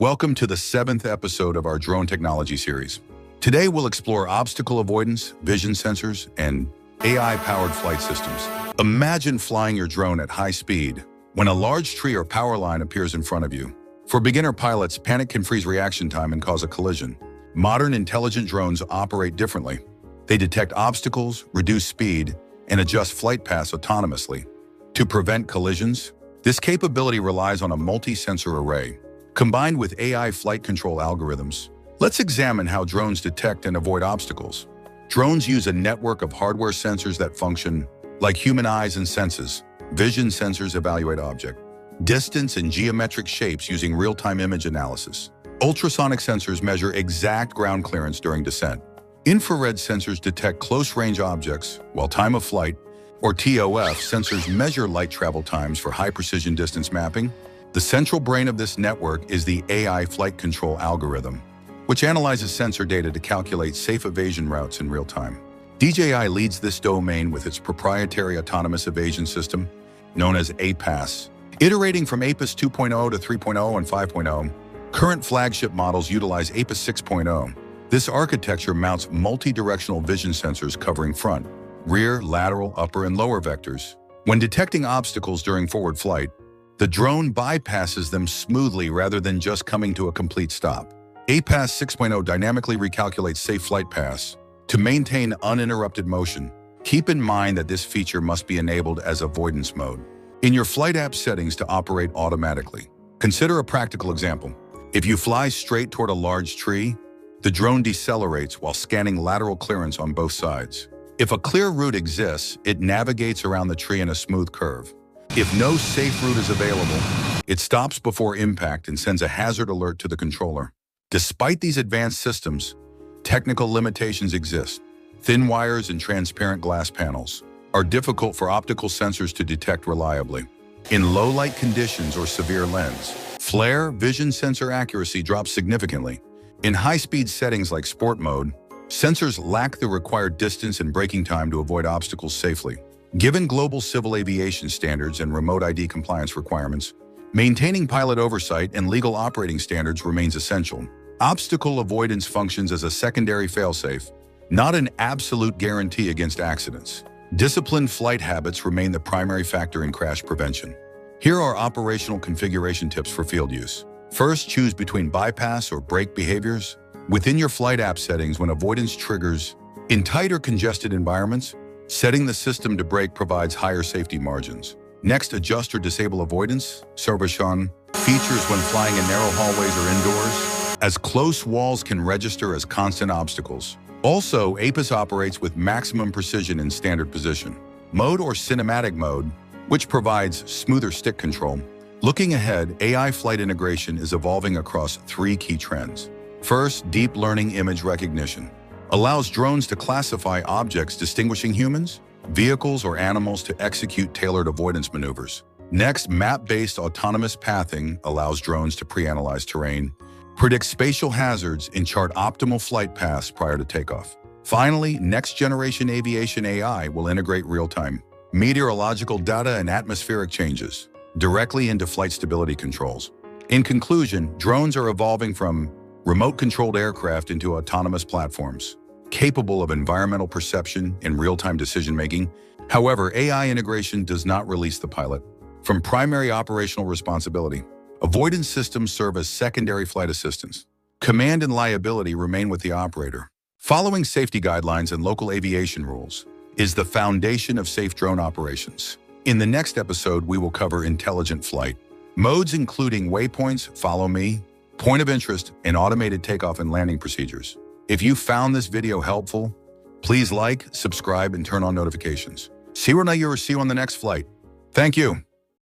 Welcome to the 7th episode of our drone technology series. Today we'll explore obstacle avoidance, vision sensors, and AI-powered flight systems. Imagine flying your drone at high speed when a large tree or power line appears in front of you. For beginner pilots, panic can freeze reaction time and cause a collision. Modern intelligent drones operate differently. They detect obstacles, reduce speed, and adjust flight paths autonomously. To prevent collisions, this capability relies on a multi-sensor array. Combined with AI flight control algorithms, let's examine how drones detect and avoid obstacles. Drones use a network of hardware sensors that function like human eyes and senses. Vision sensors evaluate object distance and geometric shapes using real-time image analysis. Ultrasonic sensors measure exact ground clearance during descent. Infrared sensors detect close-range objects, while time of flight, or TOF, sensors measure light travel times for high-precision distance mapping. The central brain of this network is the AI flight control algorithm, which analyzes sensor data to calculate safe evasion routes in real time. DJI leads this domain with its proprietary autonomous evasion system, known as APAS. Iterating from APAS 2.0 to 3.0 and 5.0, current flagship models utilize APAS 6.0. This architecture mounts multi-directional vision sensors covering front, rear, lateral, upper, and lower vectors. When detecting obstacles during forward flight, the drone bypasses them smoothly rather than just coming to a complete stop. APAS 6.0 dynamically recalculates safe flight paths to maintain uninterrupted motion. Keep in mind that this feature must be enabled as avoidance mode in your flight app settings to operate automatically. Consider a practical example. If you fly straight toward a large tree, the drone decelerates while scanning lateral clearance on both sides. If a clear route exists, it navigates around the tree in a smooth curve. If no safe route is available, it stops before impact and sends a hazard alert to the controller. Despite these advanced systems, technical limitations exist. Thin wires and transparent glass panels are difficult for optical sensors to detect reliably. In low light conditions or severe lens flare, vision sensor accuracy drops significantly. In high-speed settings like sport mode, sensors lack the required distance and braking time to avoid obstacles safely. Given global civil aviation standards and remote ID compliance requirements, maintaining pilot oversight and legal operating standards remains essential. Obstacle avoidance functions as a secondary failsafe, not an absolute guarantee against accidents. Disciplined flight habits remain the primary factor in crash prevention. Here are operational configuration tips for field use. First, choose between bypass or brake behaviors within your flight app settings when avoidance triggers. In tight or congested environments, setting the system to brake provides higher safety margins. Next, adjust or disable avoidance. Evasion features when flying in narrow hallways or indoors, as close walls can register as constant obstacles. Also, APAS operates with maximum precision in standard position mode or cinematic mode, which provides smoother stick control. Looking ahead, AI flight integration is evolving across 3 key trends. First, deep learning image recognition allows drones to classify objects distinguishing humans, vehicles, or animals to execute tailored avoidance maneuvers. Next, map-based autonomous pathing allows drones to pre-analyze terrain, predict spatial hazards, and chart optimal flight paths prior to takeoff. Finally, next-generation aviation AI will integrate real-time meteorological data and atmospheric changes directly into flight stability controls. In conclusion, drones are evolving from remote-controlled aircraft into autonomous platforms, capable of environmental perception and real-time decision-making. However, AI integration does not release the pilot from primary operational responsibility. Avoidance systems serve as secondary flight assistance. Command and liability remain with the operator. Following safety guidelines and local aviation rules is the foundation of safe drone operations. In the next episode, we will cover intelligent flight modes, including waypoints, follow me, point of interest, and automated takeoff and landing procedures. If you found this video helpful, please like, subscribe, and turn on notifications. See you on the next flight. Thank you.